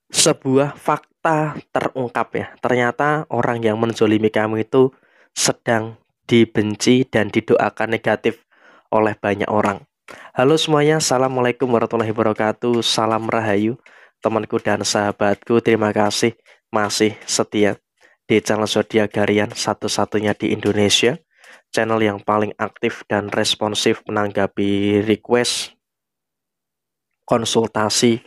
Sebuah fakta terungkap ya, ternyata orang yang menzolimi kamu itu sedang dibenci dan didoakan negatif oleh banyak orang. Halo semuanya, Assalamualaikum warahmatullahi wabarakatuh, salam rahayu, temanku dan sahabatku, terima kasih masih setia di channel Zodiak Harian satu-satunya di Indonesia, channel yang paling aktif dan responsif menanggapi request, konsultasi,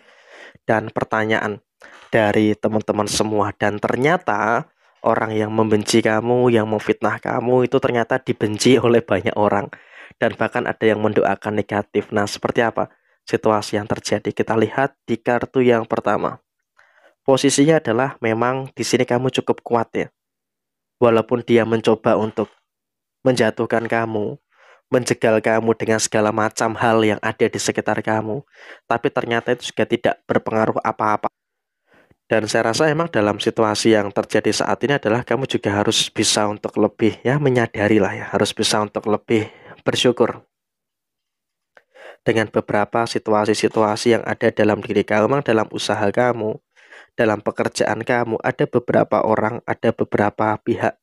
dan pertanyaan dari teman-teman semua. Dan ternyata orang yang membenci kamu, yang memfitnah kamu itu ternyata dibenci oleh banyak orang. Dan bahkan ada yang mendoakan negatif. Nah, seperti apa situasi yang terjadi? Kita lihat di kartu yang pertama. Posisinya adalah memang di sini kamu cukup kuat ya. Walaupun dia mencoba untuk menjatuhkan kamu, menjegal kamu dengan segala macam hal yang ada di sekitar kamu, tapi ternyata itu juga tidak berpengaruh apa-apa. Dan saya rasa emang dalam situasi yang terjadi saat ini adalah kamu juga harus bisa untuk lebih ya menyadari lah ya, harus bisa untuk lebih bersyukur dengan beberapa situasi-situasi yang ada dalam diri kamu, memang dalam usaha kamu, dalam pekerjaan kamu, ada beberapa orang, ada beberapa pihak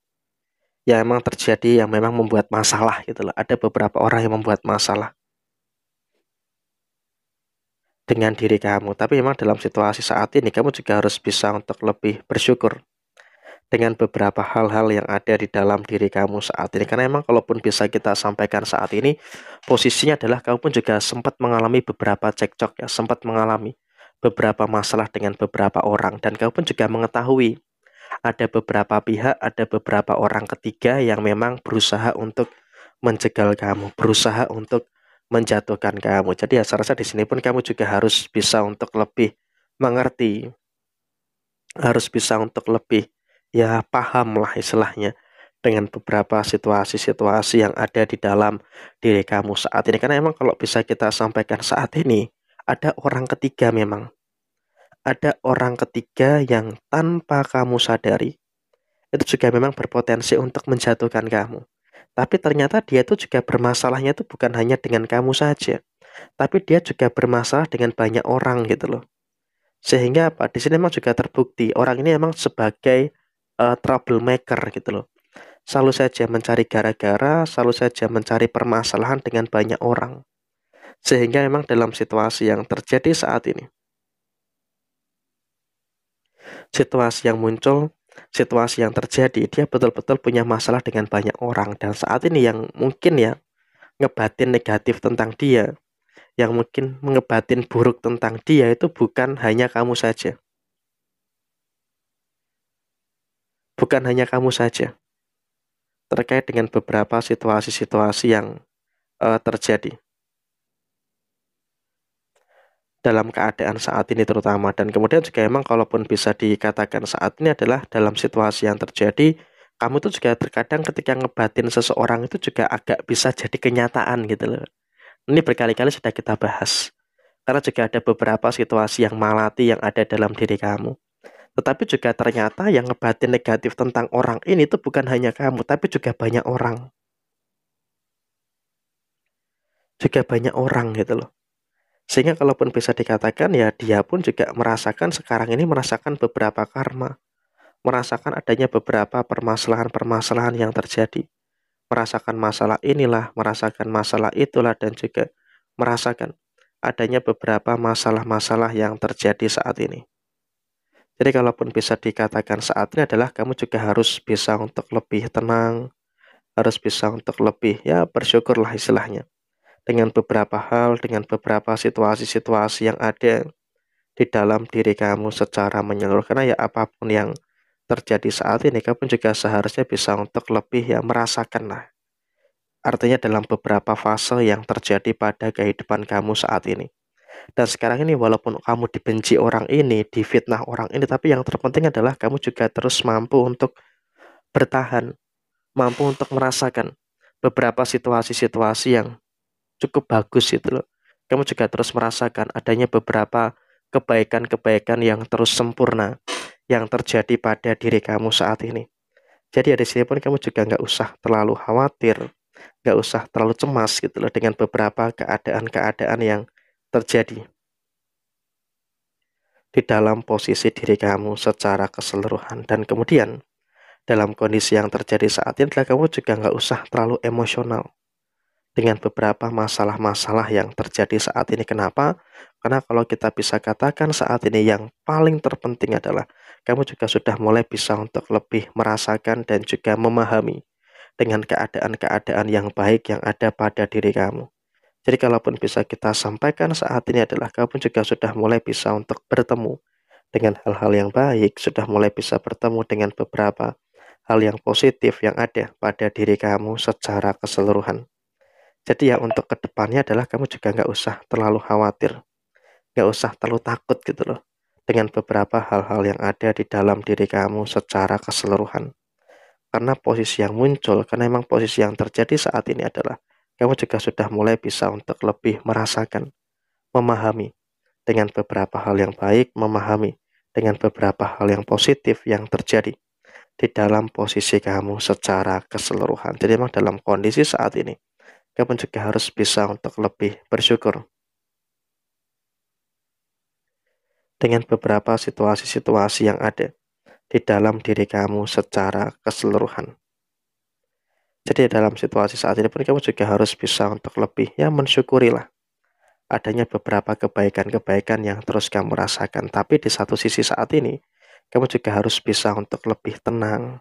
yang memang terjadi yang memang membuat masalah gitu loh. Ada beberapa orang yang membuat masalah dengan diri kamu, tapi memang dalam situasi saat ini kamu juga harus bisa untuk lebih bersyukur dengan beberapa hal-hal yang ada di dalam diri kamu saat ini. Karena emang kalaupun bisa kita sampaikan saat ini, posisinya adalah kamu pun juga sempat mengalami beberapa cekcok ya, sempat mengalami beberapa masalah dengan beberapa orang. Dan kamu pun juga mengetahui ada beberapa pihak, ada beberapa orang ketiga yang memang berusaha untuk menjegal kamu, berusaha untuk menjatuhkan kamu. Jadi ya saya rasa di sini pun kamu juga harus bisa untuk lebih mengerti, harus bisa untuk lebih ya paham lah istilahnya dengan beberapa situasi-situasi yang ada di dalam diri kamu saat ini. Karena emang kalau bisa kita sampaikan saat ini, ada orang ketiga memang. Ada orang ketiga yang tanpa kamu sadari, itu juga memang berpotensi untuk menjatuhkan kamu. Tapi ternyata dia itu juga bermasalahnya itu bukan hanya dengan kamu saja, tapi dia juga bermasalah dengan banyak orang gitu loh. Sehingga apa? Di sini memang juga terbukti orang ini memang sebagai troublemaker gitu loh. Selalu saja mencari gara-gara, selalu saja mencari permasalahan dengan banyak orang. Sehingga memang dalam situasi yang terjadi saat ini, situasi yang muncul, situasi yang terjadi, dia betul-betul punya masalah dengan banyak orang. Dan saat ini yang mungkin ya ngebatin negatif tentang dia, yang mungkin ngebatin buruk tentang dia itu bukan hanya kamu saja. Bukan hanya kamu saja. Terkait dengan beberapa situasi-situasi yang terjadi dalam keadaan saat ini terutama. Dan kemudian juga emang kalaupun bisa dikatakan saat ini adalah dalam situasi yang terjadi, kamu tuh juga terkadang ketika ngebatin seseorang itu juga agak bisa jadi kenyataan gitu loh. Ini berkali-kali sudah kita bahas. Karena juga ada beberapa situasi yang malati yang ada dalam diri kamu. Tetapi juga ternyata yang ngebatin negatif tentang orang ini tuh bukan hanya kamu, tapi juga banyak orang. Juga banyak orang gitu loh. Sehingga kalaupun bisa dikatakan ya dia pun juga merasakan sekarang ini merasakan beberapa karma, merasakan adanya beberapa permasalahan-permasalahan yang terjadi, merasakan masalah inilah, merasakan masalah itulah dan juga merasakan adanya beberapa masalah-masalah yang terjadi saat ini. Jadi kalaupun bisa dikatakan saat ini adalah kamu juga harus bisa untuk lebih tenang, harus bisa untuk lebih ya bersyukurlah istilahnya dengan beberapa hal, dengan beberapa situasi-situasi yang ada di dalam diri kamu secara menyeluruh. Karena ya apapun yang terjadi saat ini, kamu juga seharusnya bisa untuk lebih ya merasakan lah. Artinya dalam beberapa fase yang terjadi pada kehidupan kamu saat ini. Dan sekarang ini walaupun kamu dibenci orang ini, difitnah orang ini, tapi yang terpenting adalah kamu juga terus mampu untuk bertahan, mampu untuk merasakan beberapa situasi-situasi yang cukup bagus gitu loh. Kamu juga terus merasakan adanya beberapa kebaikan-kebaikan yang terus sempurna yang terjadi pada diri kamu saat ini. Jadi dari sini pun kamu juga nggak usah terlalu khawatir, nggak usah terlalu cemas gitu loh dengan beberapa keadaan-keadaan yang terjadi. di dalam posisi diri kamu secara keseluruhan. Dan kemudian dalam kondisi yang terjadi saat ini adalah kamu juga nggak usah terlalu emosional dengan beberapa masalah-masalah yang terjadi saat ini. Kenapa? Karena kalau kita bisa katakan saat ini yang paling terpenting adalah kamu juga sudah mulai bisa untuk lebih merasakan dan juga memahami dengan keadaan-keadaan yang baik yang ada pada diri kamu. Jadi kalaupun bisa kita sampaikan saat ini adalah kamu juga sudah mulai bisa untuk bertemu dengan hal-hal yang baik, sudah mulai bisa bertemu dengan beberapa hal yang positif yang ada pada diri kamu secara keseluruhan. Jadi ya untuk kedepannya adalah kamu juga nggak usah terlalu khawatir, nggak usah terlalu takut gitu loh, dengan beberapa hal-hal yang ada di dalam diri kamu secara keseluruhan. Karena posisi yang muncul, karena memang posisi yang terjadi saat ini adalah kamu juga sudah mulai bisa untuk lebih merasakan, memahami dengan beberapa hal yang baik, memahami dengan beberapa hal yang positif yang terjadi di dalam posisi kamu secara keseluruhan. Jadi memang dalam kondisi saat ini, kamu juga harus bisa untuk lebih bersyukur dengan beberapa situasi-situasi yang ada di dalam diri kamu secara keseluruhan. Jadi dalam situasi saat ini pun kamu juga harus bisa untuk lebih ya mensyukurilah adanya beberapa kebaikan-kebaikan yang terus kamu rasakan. Tapi di satu sisi saat ini, kamu juga harus bisa untuk lebih tenang,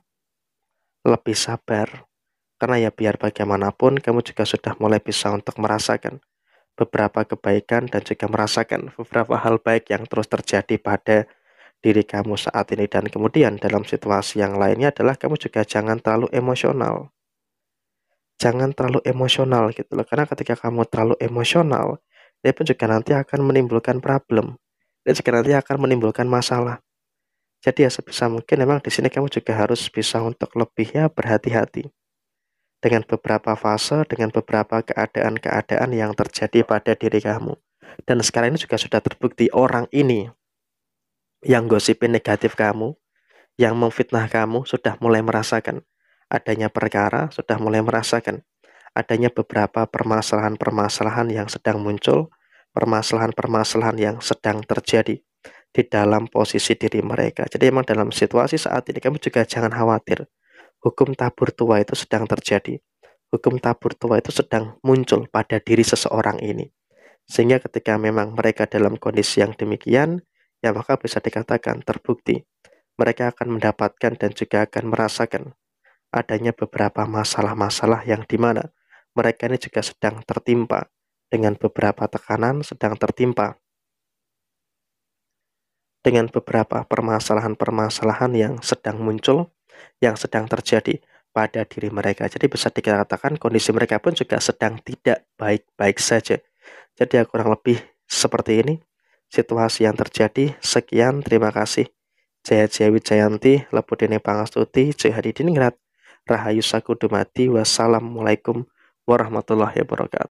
lebih sabar. Karena ya biar bagaimanapun kamu juga sudah mulai bisa untuk merasakan beberapa kebaikan dan juga merasakan beberapa hal baik yang terus terjadi pada diri kamu saat ini. Dan kemudian dalam situasi yang lainnya adalah kamu juga jangan terlalu emosional. Jangan terlalu emosional gitu loh. Karena ketika kamu terlalu emosional, dia pun juga nanti akan menimbulkan problem. Dan juga nanti akan menimbulkan masalah. Jadi ya sebisa mungkin memang di sini kamu juga harus bisa untuk lebih ya berhati-hati dengan beberapa fase, dengan beberapa keadaan-keadaan yang terjadi pada diri kamu. Dan sekarang ini juga sudah terbukti orang ini yang gosipin negatif kamu, yang memfitnah kamu sudah mulai merasakan adanya perkara, sudah mulai merasakan adanya beberapa permasalahan-permasalahan yang sedang muncul, permasalahan-permasalahan yang sedang terjadi di dalam posisi diri mereka. Jadi memang dalam situasi saat ini kamu juga jangan khawatir. Hukum tabur tua itu sedang terjadi. Hukum tabur tua itu sedang muncul pada diri seseorang ini. Sehingga ketika memang mereka dalam kondisi yang demikian, ya maka bisa dikatakan terbukti. Mereka akan mendapatkan dan juga akan merasakan adanya beberapa masalah-masalah yang dimana mereka ini juga sedang tertimpa dengan beberapa tekanan, sedang tertimpa dengan beberapa permasalahan-permasalahan yang sedang muncul, yang sedang terjadi pada diri mereka. Jadi bisa dikatakan kondisi mereka pun juga sedang tidak baik-baik saja. Jadi ya kurang lebih seperti ini situasi yang terjadi. Sekian, terima kasih. Jaya Jaya Wijayanti, Lepudene Pangastuti, Jaya Hadidiningrat, Rahayu Sakudumati, wassalamualaikum warahmatullahi wabarakatuh.